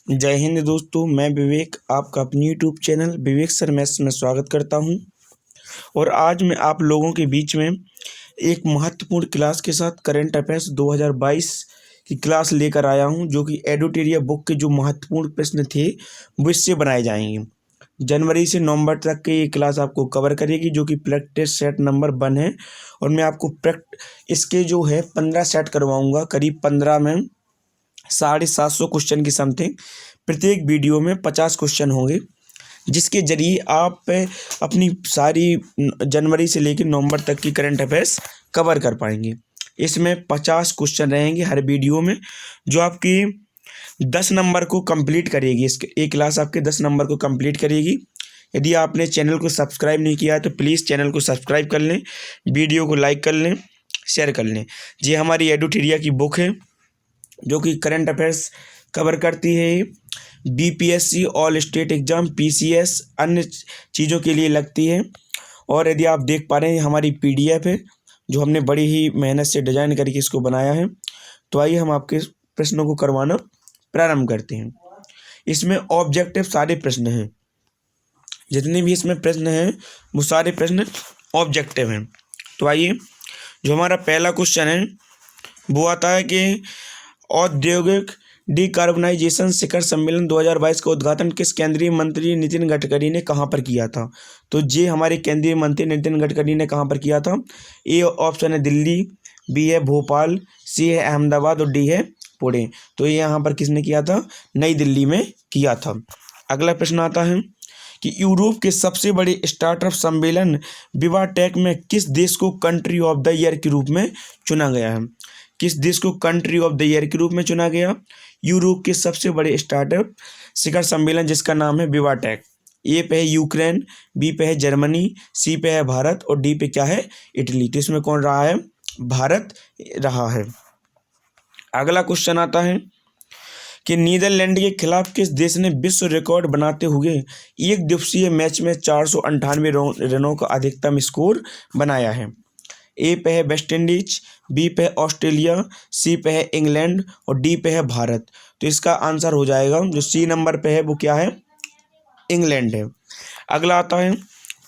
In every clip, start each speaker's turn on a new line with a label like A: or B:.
A: जय हिंद दोस्तों, मैं विवेक आपका अपनी यूट्यूब चैनल विवेक सर मैथ्स में स्वागत करता हूं। और आज मैं आप लोगों के बीच में एक महत्वपूर्ण क्लास के साथ करंट अफेयर्स 2022 की क्लास लेकर आया हूं, जो कि एडुटेरिया बुक के जो महत्वपूर्ण प्रश्न थे वो इससे बनाए जाएंगे। जनवरी से नवंबर तक की ये क्लास आपको कवर करेगी, जो कि प्रैक्टिस सेट नंबर 1 है। और मैं आपको इसके जो है 15 सेट करवाऊँगा, करीब 15 में 750 क्वेश्चन की समथिंग। प्रत्येक वीडियो में 50 क्वेश्चन होंगे, जिसके जरिए आप अपनी सारी जनवरी से लेकर नवंबर तक की करंट अफेयर्स कवर कर पाएंगे। इसमें 50 क्वेश्चन रहेंगे हर वीडियो में, जो आपकी 10 नंबर को कंप्लीट करेगी। एक क्लास आपके 10 नंबर को कंप्लीट करेगी। यदि आपने चैनल को सब्सक्राइब नहीं किया है तो प्लीज़ चैनल को सब्सक्राइब कर लें, वीडियो को लाइक कर लें, शेयर कर लें। ये हमारी एडुटेरिया की बुक है, जो कि करंट अफेयर्स कवर करती है। BPSC, all state exam, PCS, अन्य चीज़ों के लिए लगती है। और यदि आप देख पा रहे हैं, हमारी पीडीएफ है, जो हमने बड़ी ही मेहनत से डिज़ाइन करके इसको बनाया है। तो आइए हम आपके प्रश्नों को करवाना प्रारंभ करते हैं। इसमें ऑब्जेक्टिव सारे प्रश्न हैं, जितने भी इसमें प्रश्न हैं वो सारे प्रश्न ऑब्जेक्टिव हैं। तो आइए, जो हमारा पहला क्वेश्चन है वो आता है कि औद्योगिक डिकार्बनाइजेशन शिखर सम्मेलन 2022 का उद्घाटन किस केंद्रीय मंत्री नितिन गडकरी ने कहां पर किया था? तो ये हमारे केंद्रीय मंत्री नितिन गडकरी ने कहां पर किया था? ए ऑप्शन है दिल्ली, बी है भोपाल, सी है अहमदाबाद और डी है पुणे। तो ये यहाँ पर किसने किया था? नई दिल्ली में किया था। अगला प्रश्न आता है कि यूरोप के सबसे बड़े स्टार्टअप सम्मेलन विवा टेक में किस देश को कंट्री ऑफ द ईयर के रूप में चुना गया है? किस देश को कंट्री ऑफ द ईयर के रूप में चुना गया? यूरोप के सबसे बड़े स्टार्टअप शिखर सम्मेलन, जिसका नाम है विवा टेक। ए पे है यूक्रेन, बी पे है जर्मनी, सी पे है भारत और डी पे क्या है? इटली। तो इसमें कौन रहा है? भारत रहा है। अगला क्वेश्चन आता है कि नीदरलैंड के खिलाफ किस देश ने विश्व रिकॉर्ड बनाते हुए एक दिवसीय मैच में 498 रनों का अधिकतम स्कोर बनाया है? ए पे है वेस्ट इंडीज, बी पे है ऑस्ट्रेलिया, सी पे है इंग्लैंड और डी पे है भारत। तो इसका आंसर हो जाएगा, जो सी नंबर पे है वो क्या है? इंग्लैंड है। अगला आता है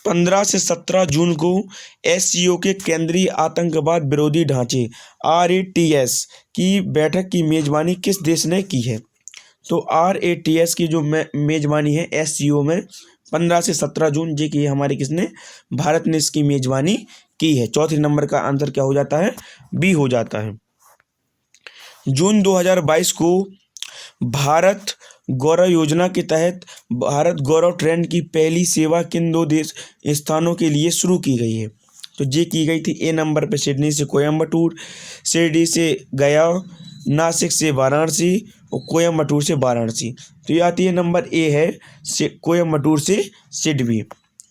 A: 15 से 17 जून को एससीओ के केंद्रीय आतंकवाद विरोधी ढांचे RATS की बैठक की मेजबानी किस देश ने की है? तो RATS की जो मेजबानी है एससीओ में 15 से 17 जून, जी की हमारी किसने? भारत ने इसकी मेजबानी की है। चौथे नंबर का आंसर क्या हो जाता है? बी हो जाता है। जून 2022 को भारत गौरव योजना के तहत भारत गौरव ट्रेन की पहली सेवा किन 2 देश स्थानों के लिए शुरू की गई है? तो ये की गई थी ए नंबर पे सिडनी से कोयम्बटूर, शिरडी से गया, नासिक से वाराणसी और कोयम्बटूर से वाराणसी। तो ये आती है नंबर ए है कोयम्बटूर से सिडनी।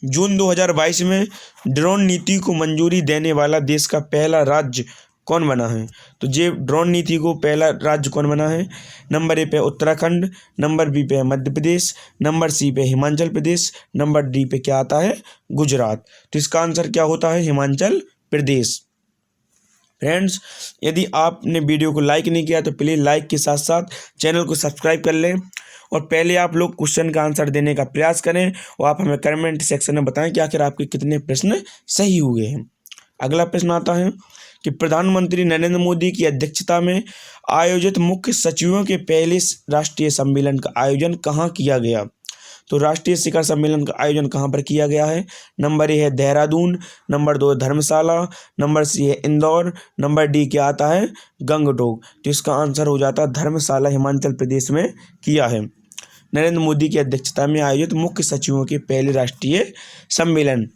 A: जून 2022 में ड्रोन नीति को मंजूरी देने वाला देश का पहला राज्य कौन बना है? तो ये ड्रोन नीति को पहला राज्य कौन बना है? नंबर ए पे उत्तराखंड, नंबर बी पे मध्य प्रदेश, नंबर सी पे हिमाचल प्रदेश, नंबर डी पे क्या आता है? गुजरात। तो इसका आंसर क्या होता है? हिमाचल प्रदेश। फ्रेंड्स, यदि आपने वीडियो को लाइक नहीं किया तो प्लीज़ लाइक के साथ साथ चैनल को सब्सक्राइब कर लें, और पहले आप लोग क्वेश्चन का आंसर देने का प्रयास करें और आप हमें कमेंट सेक्शन में बताएं कि आखिर आपके कितने प्रश्न सही हुए हैं। अगला प्रश्न आता है कि प्रधानमंत्री नरेंद्र मोदी की अध्यक्षता में आयोजित मुख्य सचिवों के पहले राष्ट्रीय सम्मेलन का आयोजन कहाँ किया गया? तो राष्ट्रीय शिखर सम्मेलन का आयोजन कहाँ पर किया गया है? नंबर ए है देहरादून, नंबर 2 धर्मशाला, नंबर सी है इंदौर, नंबर डी क्या आता है? गंगटोक। तो इसका आंसर हो जाता है धर्मशाला, हिमाचल प्रदेश में किया है। नरेंद्र मोदी की अध्यक्षता में आयोजित मुख्य सचिवों के पहले राष्ट्रीय सम्मेलन।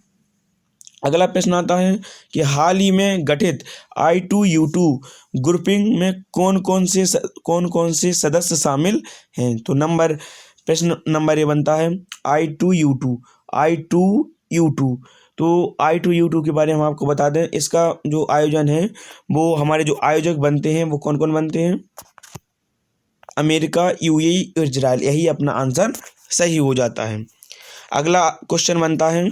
A: अगला प्रश्न आता है कि हाल ही में गठित I2U2 ग्रुपिंग में कौन कौन से सदस्य शामिल हैं? तो प्रश्न नंबर ए बनता है I2U2। तो I2U2 के बारे में हम आपको बता दें, इसका जो आयोजन है वो हमारे जो आयोजक बनते हैं वो कौन कौन बनते हैं? America, UAE, Israel. यही अपना आंसर सही हो जाता है। अगला क्वेश्चन बनता है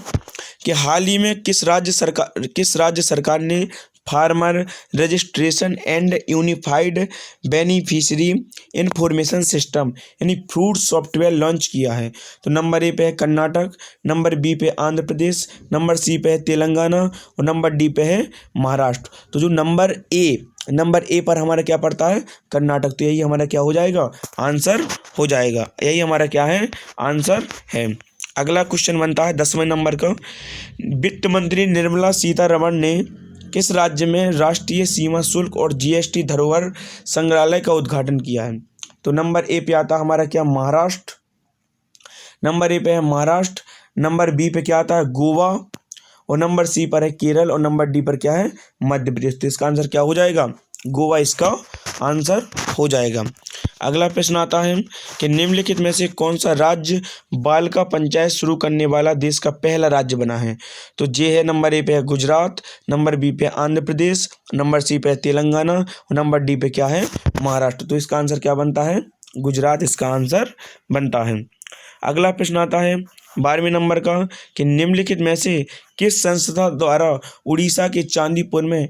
A: कि हाल ही में किस राज्य सरकार ने farmer registration and unified beneficiary information system यानी फ्रूट सॉफ्टवेयर लॉन्च किया है। तो नंबर ए पे है कर्नाटक, नंबर बी पे आंध्र प्रदेश, नंबर सी पे है तेलंगाना और नंबर डी पे है महाराष्ट्र। तो जो नंबर ए पर हमारा क्या पड़ता है? कर्नाटक। तो यही हमारा क्या हो जाएगा? आंसर हो जाएगा। यही हमारा क्या है? आंसर है। अगला क्वेश्चन बनता है 10वें नंबर का। वित्त मंत्री निर्मला सीतारमण ने किस राज्य में राष्ट्रीय सीमा शुल्क और जीएसटी धरोहर संग्रहालय का उद्घाटन किया है? तो नंबर ए पे आता है हमारा क्या? महाराष्ट्र। नंबर ए पे है महाराष्ट्र, नंबर बी पे क्या आता है? गोवा और नंबर सी पर है केरल और नंबर डी पर क्या है? मध्य प्रदेश। तो इसका आंसर क्या हो जाएगा? गोवा इसका आंसर हो जाएगा। अगला प्रश्न आता है कि निम्नलिखित में से कौन सा राज्य बालिका पंचायत शुरू करने वाला देश का पहला राज्य बना है? तो ये है नंबर ए पे है गुजरात, नंबर बी पे आंध्र प्रदेश, नंबर सी पे तेलंगाना और नंबर डी पे क्या है? महाराष्ट्र। तो इसका आंसर क्या बनता है? गुजरात इसका आंसर बनता है। अगला प्रश्न आता है 12वें नंबर का कि निम्नलिखित में से किस संस्था द्वारा उड़ीसा के चांदीपुर में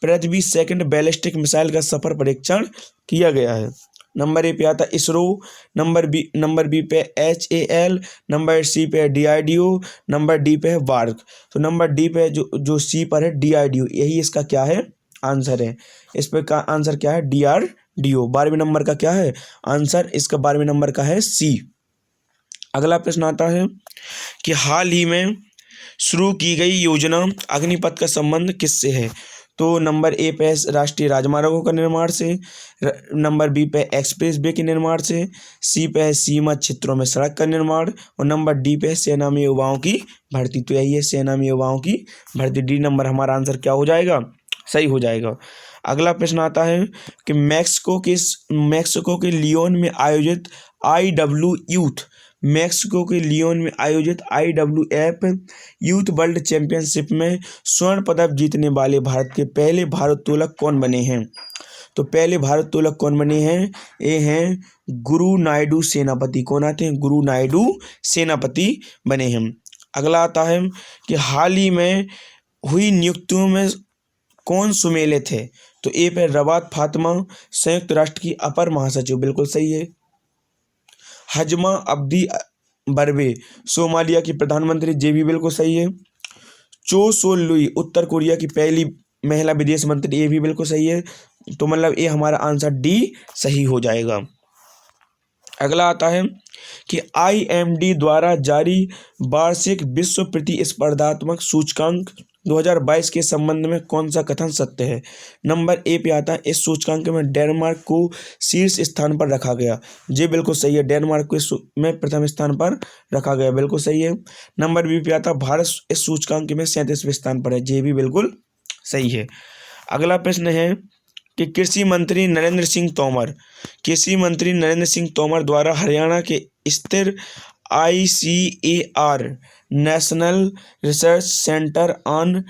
A: पृथ्वी सेकंड बैलिस्टिक मिसाइल का सफल परीक्षण किया गया है? नंबर ए पे आता है इसरो, नंबर बी पे HAL, नंबर सी पे DRDO, नंबर डी पे है वार्क। तो नंबर डी पे जो सी पर है DRDO, यही इसका क्या है? आंसर है। इस पे का आंसर क्या है? DRDO। 12वें नंबर का क्या है आंसर? इसका 12वें नंबर का है सी। अगला प्रश्न आता है कि हाल ही में शुरू की गई योजना अग्निपथ का संबंध किससे है? तो नंबर ए पे राष्ट्रीय राजमार्गों का निर्माण से, नंबर बी पे एक्सप्रेस वे के निर्माण से, सी पे सीमा क्षेत्रों में सड़क का निर्माण और नंबर डी पे सेना में युवाओं की भर्ती। तो यही है सेना में युवाओं की भर्ती। डी नंबर हमारा आंसर क्या हो जाएगा? सही हो जाएगा। अगला प्रश्न आता है कि मैक्सिको के लियोन में आयोजित IWF यूथ वर्ल्ड चैंपियनशिप में स्वर्ण पदक जीतने वाले भारत के पहले भारोत्तोलक कौन बने हैं? तो पहले भारोत्तोलक कौन बने हैं? ये हैं गुरु नायडू सेनापति। कौन आते हैं? गुरु नायडू सेनापति बने हैं। अगला आता है कि हाल ही में हुई नियुक्तियों में कौन सुमेलित है? तो ए पे रबात फातिमा, संयुक्त राष्ट्र की अपर महासचिव, बिल्कुल सही है। हजमा अब्दी बर्वे, सोमालिया की प्रधानमंत्री, जे भी बिल्कुल सही है। चो सोल लुई, उत्तर कोरिया की पहली महिला विदेश मंत्री, ये भी बिल्कुल सही है। तो मतलब ये हमारा आंसर डी सही हो जाएगा। अगला आता है कि IMD द्वारा जारी वार्षिक विश्व प्रतिस्पर्धात्मक सूचकांक 2022 के संबंध में कौन सा कथन सत्य है? नंबर ए पे आता है इस सूचकांक में डेनमार्क को शीर्ष स्थान पर रखा गया। ये बिल्कुल सही है। डेनमार्क को में प्रथम स्थान पर रखा गया, बिल्कुल सही है। नंबर बी पे आता है भारत इस सूचकांक में 37वें स्थान पर है। ये भी बिल्कुल सही है। अगला प्रश्न है कि कृषि मंत्री नरेंद्र सिंह तोमर द्वारा हरियाणा के स्थिर ICAR national research centre on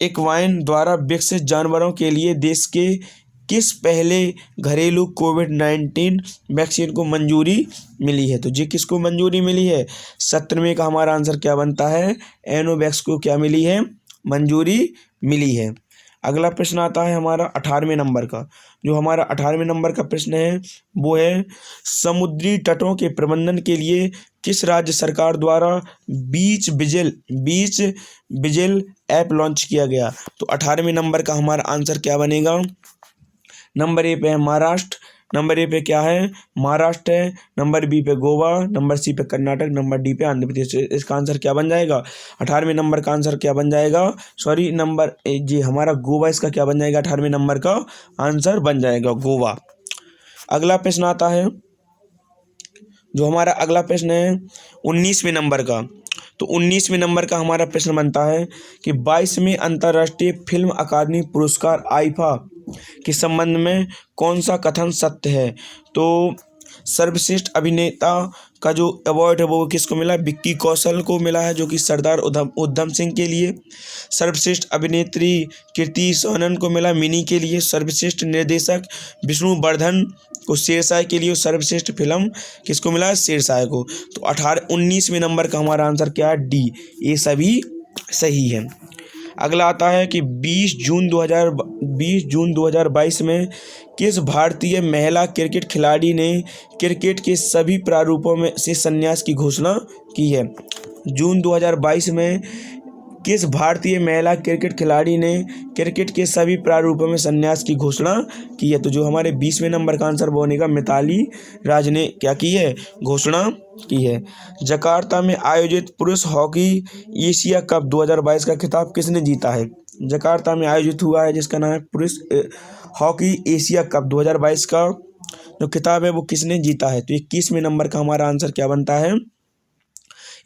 A: equine द्वारा विकसित जानवरों के लिए देश के किस पहले घरेलू कोविड-19 वैक्सीन को मंजूरी मिली है? तो जी किसको मंजूरी मिली है? 17वें का हमारा आंसर क्या बनता है? एनोवैक्स को क्या मिली है? मंजूरी मिली है। अगला प्रश्न आता है हमारा 18वें नंबर का। जो हमारा 18वें नंबर का प्रश्न है वो है समुद्री तटों के प्रबंधन के लिए किस राज्य सरकार द्वारा बीच विजिल ऐप लॉन्च किया गया? तो 18वें नंबर का हमारा आंसर क्या बनेगा? नंबर ए पे है महाराष्ट्र, नंबर ए पे क्या है? महाराष्ट्र है, नंबर बी पे गोवा, नंबर सी पे कर्नाटक, नंबर डी पे आंध्र प्रदेश। इसका आंसर क्या बन जाएगा? 18वें नंबर का आंसर क्या बन जाएगा? सॉरी नंबर जी हमारा गोवा इसका क्या बन जाएगा? 18वें नंबर का आंसर बन जाएगा गोवा। अगला प्रश्न आता है, जो हमारा अगला प्रश्न है 19वें नंबर का। तो 19वें नंबर का हमारा प्रश्न बनता है कि 22वें अंतर्राष्ट्रीय फिल्म अकादमी पुरस्कार आईफा के संबंध में कौन सा कथन सत्य है? तो सर्वश्रेष्ठ अभिनेता का जो अवार्ड है वो किसको मिला? विक्की कौशल को मिला है, जो कि सरदार उधम सिंह के लिए। सर्वश्रेष्ठ अभिनेत्री कृति सनन को मिला मिनी के लिए। सर्वश्रेष्ठ निर्देशक विष्णुवर्धन को शेरशाह के लिए। सर्वश्रेष्ठ फिल्म किसको मिला? शेरशाह को। तो 19वें नंबर का हमारा आंसर क्या है? डी। ये सभी सही है। अगला आता है कि 20 जून 2022 में किस भारतीय महिला क्रिकेट खिलाड़ी ने क्रिकेट के सभी प्रारूपों में से संन्यास की घोषणा की है। जून 2022 में किस भारतीय महिला क्रिकेट खिलाड़ी ने क्रिकेट के सभी प्रारूपों में संन्यास की घोषणा की है? तो जो हमारे 20वें नंबर का आंसर बनेगा मिताली राज ने क्या की है, घोषणा की है। जकार्ता में आयोजित पुरुष हॉकी एशिया कप 2022 का खिताब किसने जीता है? जकार्ता में आयोजित हुआ है जिसका नाम है पुरुष हॉकी एशिया कप 2022 का जो खिताब है वो किसने जीता है? तो 21वें नंबर का हमारा आंसर क्या बनता है?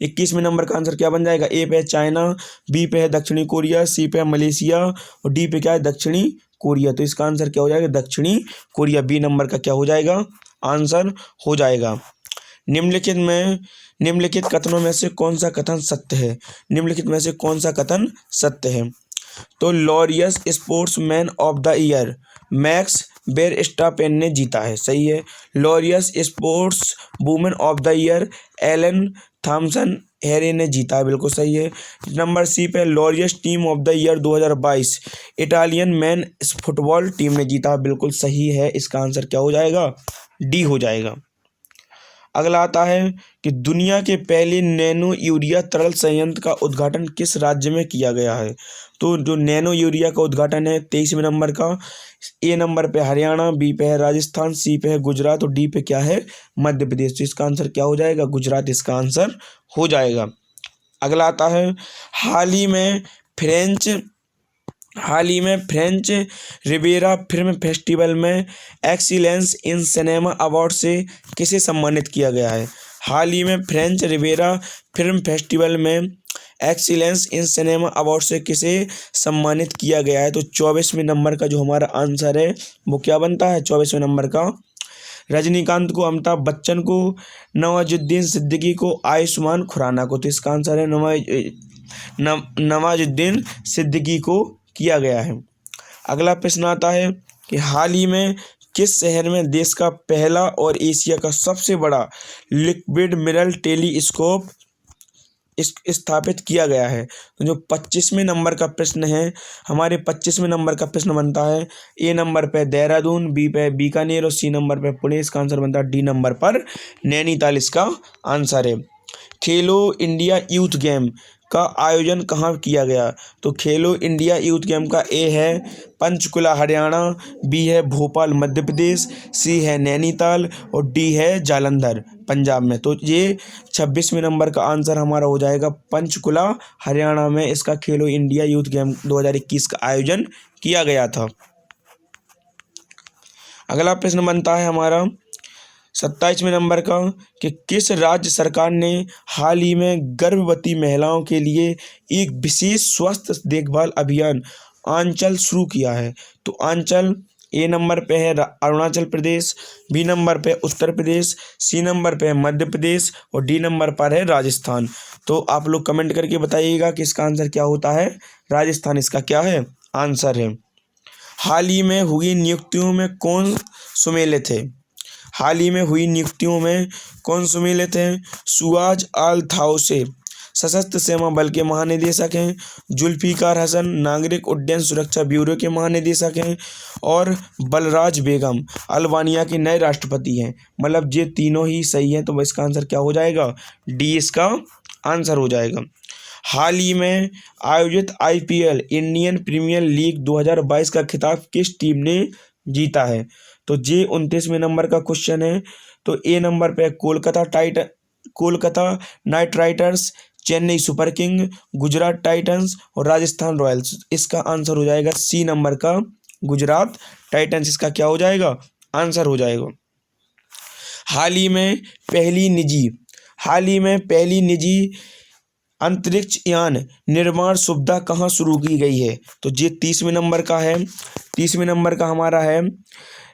A: 21वें नंबर का आंसर क्या बन जाएगा? ए पे है चाइना, बी पे है दक्षिणी कोरिया, सी पे है मलेशिया और डी पे क्या है, दक्षिणी कोरिया। तो इसका आंसर क्या हो जाएगा? दक्षिणी कोरिया। बी नंबर का क्या हो जाएगा? आंसर हो जाएगा। निम्नलिखित कथनों में से कौन सा कथन सत्य है? निम्नलिखित में से कौन सा कथन सत्य है? तो Laureus sportsman of the year Max Verstappen ने जीता है, सही है। Laureus sports women of the year Elaine Thompson Herah ने जीता है, बिल्कुल सही है। नंबर सी पे Laureus team of the year 2022 Italian man football team ने जीता है, बिल्कुल सही है। इसका आंसर क्या हो जाएगा? डी हो जाएगा। अगला आता है कि दुनिया के पहले नैनो यूरिया तरल संयंत्र का उद्घाटन किस राज्य में किया गया है? तो जो नैनो यूरिया का उद्घाटन है 23वें नंबर का, ए नंबर पे हरियाणा, बी पे है राजस्थान, सी पे है गुजरात और डी पे क्या है, मध्य प्रदेश। तो इसका आंसर क्या हो जाएगा? गुजरात इसका आंसर हो जाएगा। अगला आता है हाल ही में फ्रेंच रिवेरा फिल्म फेस्टिवल में एक्सीलेंस इन सिनेमा अवार्ड से किसे सम्मानित किया गया है? हाल ही में फ्रेंच रिवेरा फिल्म फेस्टिवल में एक्सीलेंस इन सिनेमा अवार्ड से किसे सम्मानित किया गया है? तो 24वें नंबर का जो हमारा आंसर है वो क्या बनता है? 24वें नंबर का रजनीकांत को, अमिताभ बच्चन को, नवाजुद्दीन सिद्दीकी को, आयुष्मान खुराना को। तो इसका आंसर है नवाजुद्दीन सिद्दीकी को किया गया है। अगला प्रश्न आता है कि हाल ही में किस शहर में देश का पहला और एशिया का सबसे बड़ा लिक्विड मिरर टेलीस्कोप स्थापित किया गया है? तो जो 25वें नंबर का प्रश्न है, हमारे 25वें नंबर का प्रश्न बनता है ए नंबर पे देहरादून, बी पे बीकानेर और सी नंबर पे पुणे। इसका आंसर बनता है डी नंबर पर नैनीताल इसका आंसर है। खेलो इंडिया यूथ गेम का आयोजन कहाँ किया गया? तो खेलो इंडिया यूथ गेम का ए है पंचकुला हरियाणा, बी है भोपाल मध्य प्रदेश, सी है नैनीताल और डी है जालंधर पंजाब में। तो ये 26वें नंबर का आंसर हमारा हो जाएगा पंचकुला हरियाणा में इसका खेलो इंडिया यूथ गेम 2021 का आयोजन किया गया था। अगला प्रश्न बनता है हमारा 27वें नंबर का कि किस राज्य सरकार ने हाल ही में गर्भवती महिलाओं के लिए एक विशेष स्वास्थ्य देखभाल अभियान आंचल शुरू किया है? तो आंचल ए नंबर पे है अरुणाचल प्रदेश, बी नंबर पे उत्तर प्रदेश, सी नंबर पे है मध्य प्रदेश और डी नंबर पर है राजस्थान। तो आप लोग कमेंट करके बताइएगा कि इसका आंसर क्या होता है? राजस्थान इसका क्या है? आंसर है। हाल ही में हुई नियुक्तियों में कौन सम्मिलित है? हाल ही में हुई नियुक्तियों में कौन सम्मिलित हैं? सुआज आल थाउसे सशस्त्र सीमा बल के महानिदेशक हैं, जुल्फिकार हसन नागरिक उड्डयन सुरक्षा ब्यूरो के महानिदेशक हैं और बलराज बेगम अल्बानिया के नए राष्ट्रपति हैं। मतलब ये तीनों ही सही हैं, तो इसका आंसर क्या हो जाएगा? डी इसका आंसर हो जाएगा। हाल ही में आयोजित IPL इंडियन प्रीमियर लीग 2022 का खिताब किस टीम ने जीता है? तो जे 29वें नंबर का क्वेश्चन है। तो ए नंबर पे Kolkata night Riders, Chennai super king, Gujarat Titans और राजस्थान रॉयल्स। इसका आंसर हो जाएगा सी नंबर का गुजरात टाइटंस इसका क्या हो जाएगा? आंसर हो जाएगा। हाल ही में पहली निजी अंतरिक्ष यान निर्माण सुविधा कहाँ शुरू की गई है? तो ये 30वें नंबर का है। 30वें नंबर का हमारा है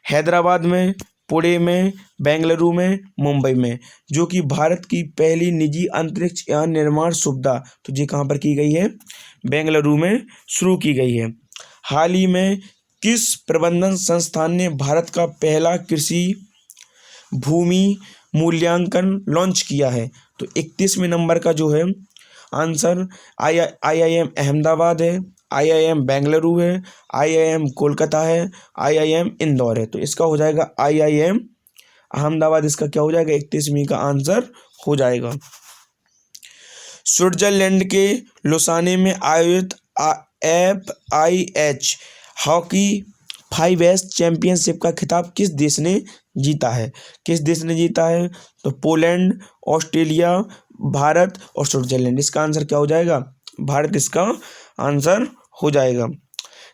A: हैदराबाद में, पुणे में, बेंगलुरु में, मुंबई में, जो कि भारत की पहली निजी अंतरिक्ष यान निर्माण सुविधा तो ये कहाँ पर की गई है? बेंगलुरु में शुरू की गई है। हाल ही में किस प्रबंधन संस्थान ने भारत का पहला कृषि भूमि मूल्यांकन लॉन्च किया है? तो 31वें नंबर का जो है आंसर IIM अहमदाबाद है, IIM बेंगलुरु है, IIM कोलकाता है, IIM इंदौर है। तो इसका हो जाएगा IIM अहमदाबाद। इसका क्या हो जाएगा? 31वीं का आंसर हो जाएगा। स्विट्जरलैंड के लुसाने में आयोजित FIH हॉकी 5S चैंपियनशिप का खिताब किस देश ने जीता है? किस देश ने जीता है? तो पोलैंड, ऑस्ट्रेलिया, भारत और स्विट्जरलैंड। इसका आंसर क्या हो जाएगा? भारत इसका आंसर हो जाएगा।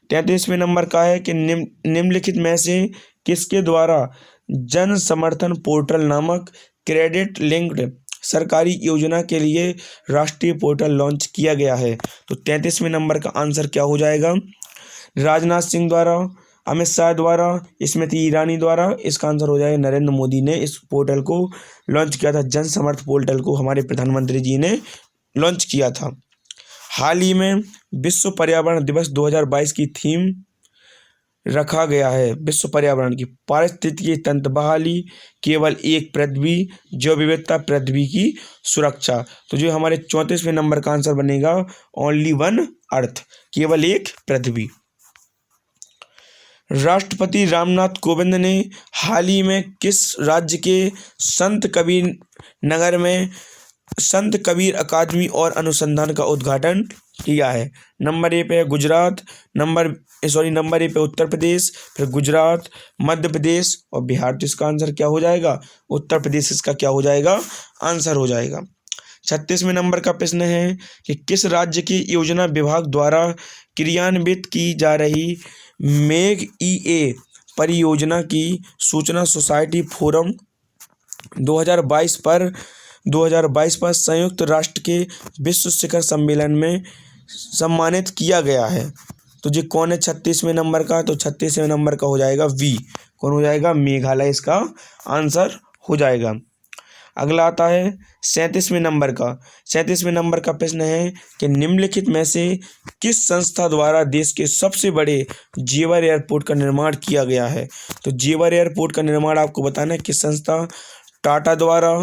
A: 33वें नंबर का है कि निम्नलिखित में से किसके द्वारा जन समर्थन पोर्टल नामक क्रेडिट लिंक्ड सरकारी योजना के लिए राष्ट्रीय पोर्टल लॉन्च किया गया है? तो 33वें नंबर का आंसर क्या हो जाएगा? राजनाथ सिंह द्वारा, अमित शाह द्वारा, स्मृति ईरानी द्वारा। इसका आंसर हो जाएगा नरेंद्र मोदी ने इस पोर्टल को लॉन्च किया था। जन समर्थ पोर्टल को हमारे प्रधानमंत्री जी ने लॉन्च किया था। हाल ही में विश्व पर्यावरण दिवस 2022 की थीम रखा गया है विश्व पर्यावरण की पारिस्थितिकी तंत्र बहाली, केवल एक पृथ्वी, जैव विविधता, पृथ्वी की सुरक्षा। तो जो हमारे 34वें नंबर का आंसर बनेगा ओनली वन अर्थ, केवल एक पृथ्वी। राष्ट्रपति रामनाथ कोविंद ने हाल ही में किस राज्य के संत कबीर नगर में संत कबीर अकादमी और अनुसंधान का उद्घाटन किया है? नंबर ए पे है गुजरात, नंबर ए पे उत्तर प्रदेश, फिर गुजरात, मध्य प्रदेश और बिहार। तो इसका आंसर क्या हो जाएगा? उत्तर प्रदेश इसका क्या हो जाएगा? आंसर हो जाएगा। 36वें नंबर का प्रश्न है कि किस राज्य की योजना विभाग द्वारा क्रियान्वित की जा रही मेग EA परियोजना की सूचना सोसाइटी फोरम 2022 पर संयुक्त राष्ट्र के विश्व शिखर सम्मेलन में सम्मानित किया गया है? तो जी कौन है 36वें नंबर का? तो 36वें नंबर का हो जाएगा V। कौन हो जाएगा? मेघालय इसका आंसर हो जाएगा। अगला आता है 37वें नंबर का। 37वें नंबर का प्रश्न है कि निम्नलिखित में से किस संस्था द्वारा देश के सबसे बड़े जेवर एयरपोर्ट का निर्माण किया गया है? तो जेवर एयरपोर्ट का निर्माण आपको बताना है किस संस्था? टाटा द्वारा,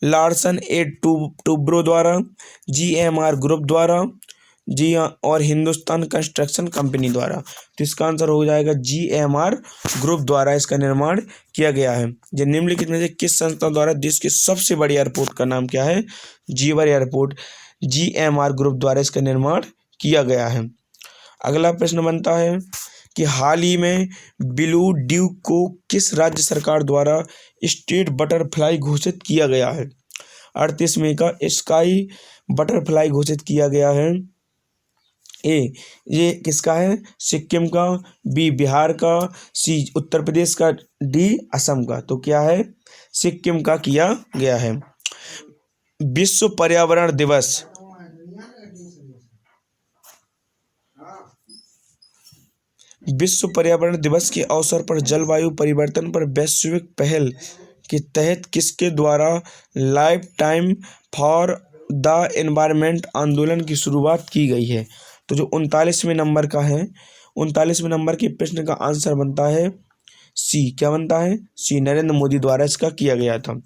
A: लार्सन एंड टूब्रो द्वारा, GMR ग्रुप द्वारा, जी हाँ, और हिंदुस्तान कंस्ट्रक्शन कंपनी द्वारा। तो इसका आंसर हो जाएगा GMR ग्रुप द्वारा इसका निर्माण किया गया है। जो निम्नलिखित में से किस संस्था द्वारा देश के सबसे बड़े एयरपोर्ट का नाम क्या है? जेवर एयरपोर्ट, GMR ग्रुप द्वारा इसका निर्माण किया गया है। अगला प्रश्न बनता है कि हाल ही में ब्लू ड्यूक को किस राज्य सरकार द्वारा स्टेट बटरफ्लाई घोषित किया गया है? 38वें का स्काई बटरफ्लाई घोषित किया गया है। ये किसका है? सिक्किम का, B बिहार का, C उत्तर प्रदेश का, D असम का। तो क्या है? सिक्किम का किया गया है। विश्व पर्यावरण दिवस के अवसर पर जलवायु परिवर्तन पर वैश्विक पहल के तहत किसके द्वारा life time for the environment आंदोलन की शुरुआत की गई है? तो जो 39वें नंबर का है, 39वें नंबर के प्रश्न का आंसर बनता है C। क्या बनता है? C नरेंद्र मोदी द्वारा इसका किया गया था।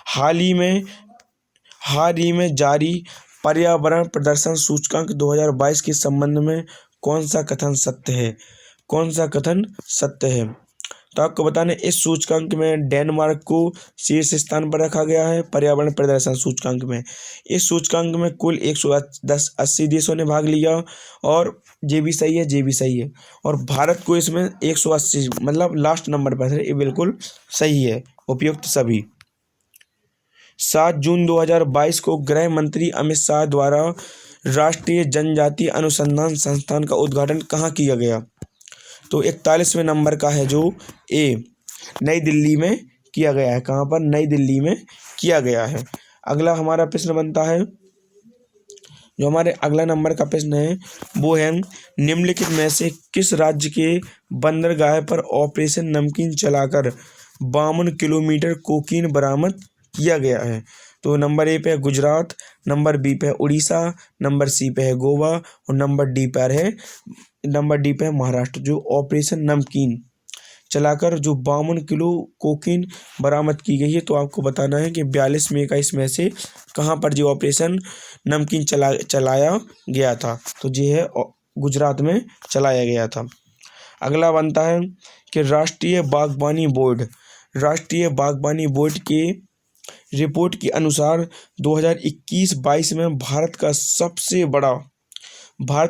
A: हाल ही में जारी पर्यावरण प्रदर्शन सूचकांक 2022 के संबंध में कौन सा कथन सत्य है? कौन सा कथन सत्य है? तो आपको बताना इस सूचकांक में डेनमार्क को शीर्ष स्थान पर रखा गया है पर्यावरण प्रदर्शन सूचकांक में। इस सूचकांक में कुल 180 देशों ने भाग लिया और जे भी सही है और भारत को इसमें 180 मतलब लास्ट नंबर पर है। ये बिल्कुल सही है, उपयुक्त सभी। 7 जून 2022 को गृह मंत्री अमित शाह द्वारा राष्ट्रीय जनजातीय अनुसंधान संस्थान का उद्घाटन कहाँ किया गया? तो 41वें नंबर का है जो A नई दिल्ली में किया गया है। कहाँ पर? नई दिल्ली में किया गया है। अगला हमारा प्रश्न बनता है, जो हमारे अगला नंबर का प्रश्न है वो है निम्नलिखित में से किस राज्य के बंदरगाह पर ऑपरेशन नमकीन चलाकर 52 किलोमीटर कोकीन बरामद किया गया है? तो नंबर A पे है गुजरात, नंबर B पे है उड़ीसा, नंबर C पे है गोवा और नंबर D पे है महाराष्ट्र। जो ऑपरेशन नमकीन चलाकर जो 52 किलो कोकीन बरामद की गई है, तो आपको बताना है कि 42 मई का इसमें से कहाँ पर जो ऑपरेशन नमकीन चलाया गया था? तो ये है गुजरात में चलाया गया था। अगला बनता है कि राष्ट्रीय बागवानी बोर्ड के रिपोर्ट के अनुसार 2021-22 में भारत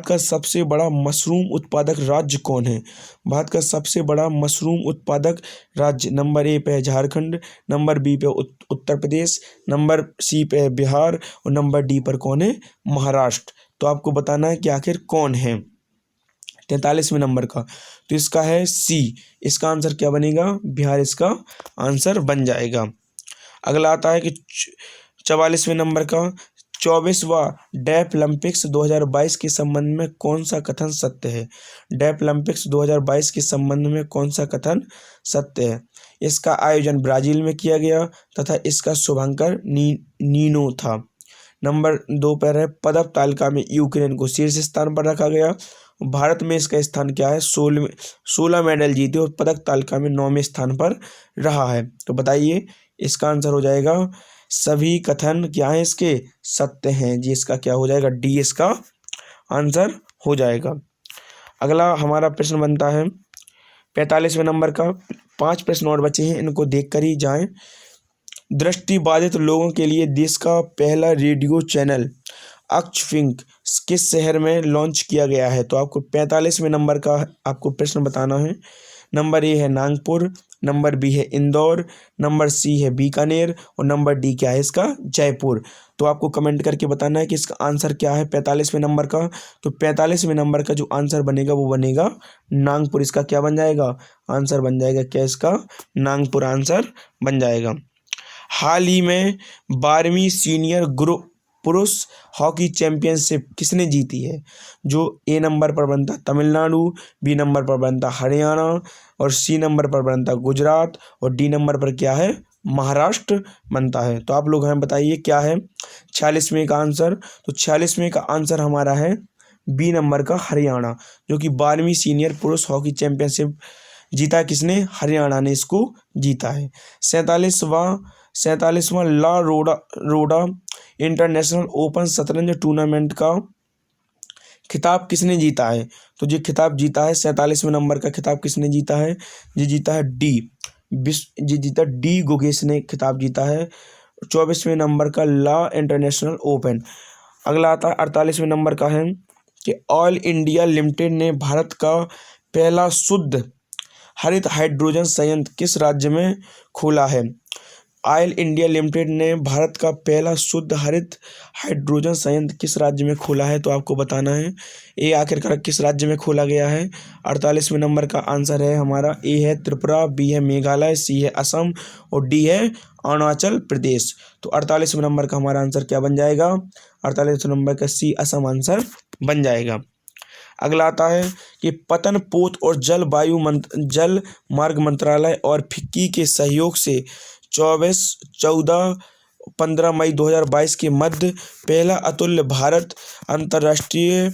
A: का सबसे बड़ा मशरूम उत्पादक राज्य कौन है? भारत का सबसे बड़ा मशरूम उत्पादक राज्य नंबर ए पे है झारखंड, नंबर बी पे उत्तर प्रदेश, नंबर सी पे है बिहार और नंबर डी पर कौन है? महाराष्ट्र। तो आपको बताना है कि आखिर कौन है 43वें नंबर का। तो इसका है सी, इसका आंसर क्या बनेगा? बिहार इसका आंसर बन जाएगा। अगला आता है कि 44वें नंबर का 24वां डेफलिम्पिक्स 2022 के संबंध में कौन सा कथन सत्य है? डेफलिम्पिक्स 2022 के संबंध में कौन सा कथन सत्य है? इसका आयोजन ब्राजील में किया गया तथा इसका शुभांकर नीनो था। नंबर 2 पर है पदक तालिका में यूक्रेन को शीर्ष स्थान पर रखा गया। भारत में इसका स्थान क्या है? 16 मेडल जीते और पदक तालिका में 9वें स्थान पर रहा है। तो बताइए इसका आंसर हो जाएगा सभी कथन क्या है इसके? सत्य हैं जी। इसका क्या हो जाएगा? डी इसका आंसर हो जाएगा। अगला हमारा प्रश्न बनता है 45वें नंबर का। 5 प्रश्न और बचे हैं, इनको देख कर ही जाएं। दृष्टिबाधित लोगों के लिए देश का पहला रेडियो चैनल अक्षफिंक किस शहर में लॉन्च किया गया है? तो आपको 45वें नंबर का आपको प्रश्न बताना है। नंबर ए है नागपुर, नंबर बी है इंदौर, नंबर सी है बीकानेर और नंबर डी क्या है इसका? जयपुर। तो आपको कमेंट करके बताना है कि इसका आंसर क्या है 45वें नंबर का। तो 45वें नंबर का जो आंसर बनेगा वो बनेगा नागपुर। इसका क्या बन जाएगा? आंसर बन जाएगा क्या इसका? नागपुर आंसर बन जाएगा। हाल ही में 12वीं सीनियर ग्रुप पुरुष हॉकी चैंपियनशिप किसने जीती है? जो ए नंबर पर बनता तमिलनाडु, बी नंबर पर बनता हरियाणा और सी नंबर पर बनता गुजरात और डी नंबर पर क्या है? महाराष्ट्र बनता है। तो आप लोग हमें बताइए क्या है 46वें का आंसर? तो 46वें का आंसर हमारा है बी नंबर का हरियाणा, जो कि 12वीं सीनियर पुरुष हॉकी चैंपियनशिप जीता है किसने? हरियाणा ने इसको जीता है। 47वां ला रोडा इंटरनेशनल ओपन शतरंज टूर्नामेंट का खिताब किसने जीता है? तो ये खिताब जीता है 47वें नंबर का खिताब किसने जीता है? ये जीता है डी गुगेश ने खिताब जीता है 24वें नंबर का ला इंटरनेशनल ओपन। अगला आता है 48वें नंबर का है कि ऑयल इंडिया लिमिटेड ने भारत का पहला शुद्ध हरित हाइड्रोजन संयंत्र किस राज्य में खोला है? ऑयल इंडिया लिमिटेड ने भारत का पहला शुद्ध हरित हाइड्रोजन संयंत्र किस राज्य में खोला है? तो आपको बताना है ये आखिरकार किस राज्य में खोला गया है। 48वें नंबर का आंसर है हमारा ए है त्रिपुरा, बी है मेघालय, सी है असम और डी है अरुणाचल प्रदेश। तो 48वें नंबर का हमारा आंसर क्या बन जाएगा? 48वें नंबर का सी असम आंसर बन जाएगा। अगला आता है कि पतन पोत और जल मार्ग मंत्रालय और फिक्की के सहयोग से 14-15 मई 2022 के मध्य पहला अतुल्य भारत अंतर्राष्ट्रीय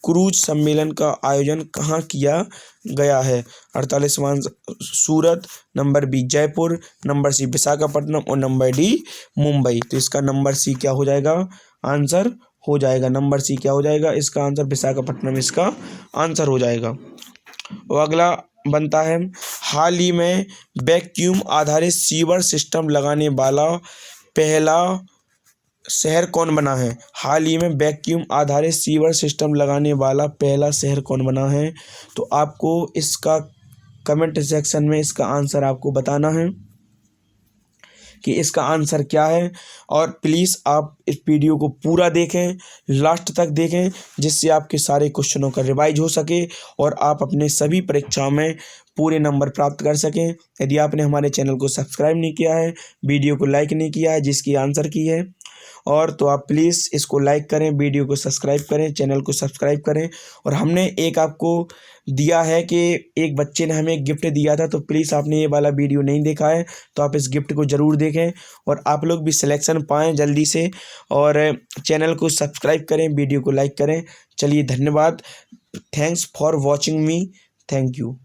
A: क्रूज सम्मेलन का आयोजन कहाँ किया गया है? 48वां Surat, number B Jaipur, number C Visakhapatnam और नंबर डी मुंबई। तो इसका नंबर सी क्या हो जाएगा? आंसर हो जाएगा नंबर सी क्या हो जाएगा? इसका आंसर विशाखापट्टनम इसका आंसर हो जाएगा। और अगला बनता है हाल ही में वैक्यूम आधारित सीवर सिस्टम लगाने वाला पहला शहर कौन बना है? हाल ही में वैक्यूम आधारित सीवर सिस्टम लगाने वाला पहला शहर कौन बना है? तो आपको इसका कमेंट सेक्शन में इसका आंसर आपको बताना है कि इसका आंसर क्या है। और प्लीज़ आप इस वीडियो को पूरा देखें, लास्ट तक देखें, जिससे आपके सारे क्वेश्चनों का रिवाइज हो सके और आप अपने सभी परीक्षाओं में पूरे नंबर प्राप्त कर सकें। यदि आपने हमारे चैनल को सब्सक्राइब नहीं किया है, वीडियो को लाइक नहीं किया है जिसकी आंसर की है, और तो आप प्लीज़ इसको लाइक करें, वीडियो को सब्सक्राइब करें, चैनल को सब्सक्राइब करें। और हमने एक आपको दिया है कि एक बच्चे ने हमें एक गिफ्ट दिया था, तो प्लीज़ आपने ये वाला वीडियो नहीं देखा है तो आप इस गिफ्ट को ज़रूर देखें और आप लोग भी सिलेक्शन पाएँ जल्दी से। और चैनल को सब्सक्राइब करें, वीडियो को लाइक करें। चलिए धन्यवाद। Thanks for watching me. Thank you.